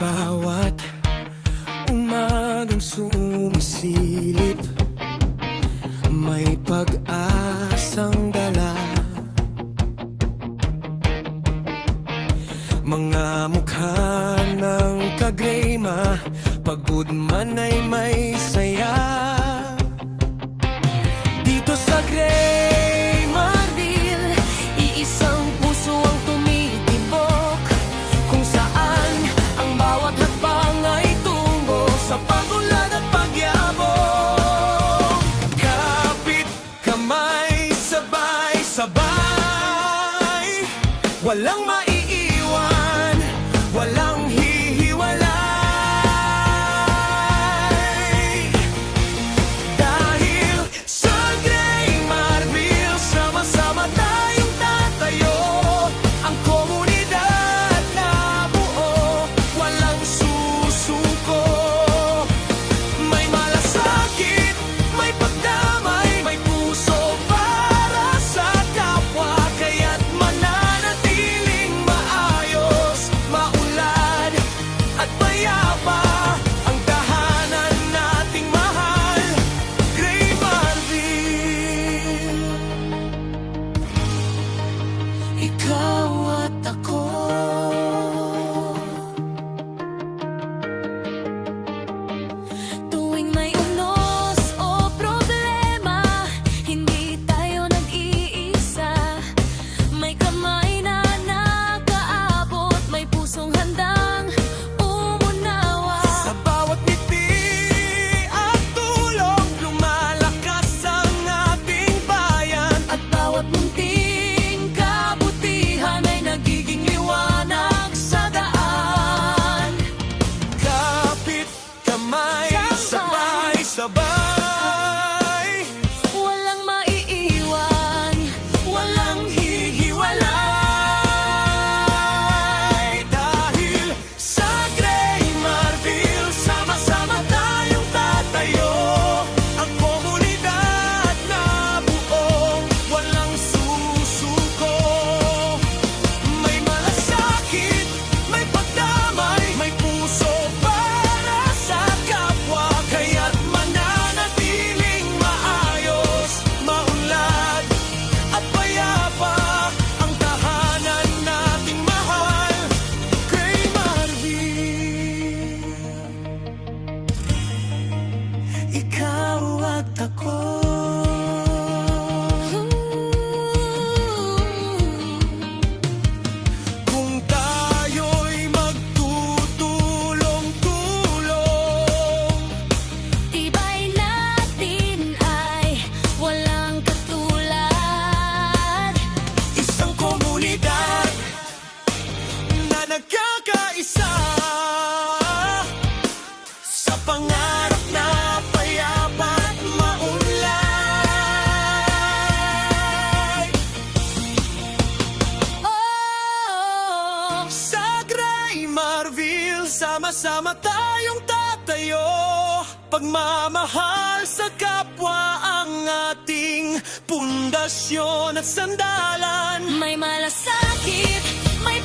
bawat umagang sumisilip, may pag-asang dala. Mga mukha ng kagrema, pagod man ay may saya. Dito sa Gray Marvil, iisang puso ang tumitibok, kung saan ang bawat hakbang ay tungo sa pag-unlad at pagyabong. Kapit kamay, sabay-sabay, walang maiiwan, walang hihiwalay. Dahil sa Gray Marvil, sama-sama tayong tatayo, ang komunidad na buo, walang susuko. May malasakit, may pagdamay, may puso para sa kapwa, kaya't mananatiling maayos, maunlad at payapa ang tahanan nating mahal, Gray Marvil. Ikaw at ako, tuwing may unos o problema, hindi tayo nag-iisa. May kamay na nakaabot, may pusong handang umunawa. Sa bawat ngiti at tulong, lumalakas ang ating bayan, at bawat munting kabutihan ay nagiging liwanag sa daan. Kapit kamay, sabay-sabay, walang maiiwan, walang hihiwalay. Dahil sa Gray Marvil, sama-sama tayong tatayo, ang komunidad na buo, walang susuko. May malasakit, may pagdamay, may puso para sa kapwa, kaya't mananatiling maayos, maunlad at payapa ang tahanan nating mahal, Gray Marvil. Ikaw at ako. Kung tayo'y magtutulong-tulong, Tibay natin ay walang katulad. isang komunidad na nagkakaisa sa pangarap na payapa at maunlad. Oh, Sa Gray Marvil, sama-sama tayong tatayo, pagmamahal sa kapwa ang ating pundasyon at sandalan. may malasakit, may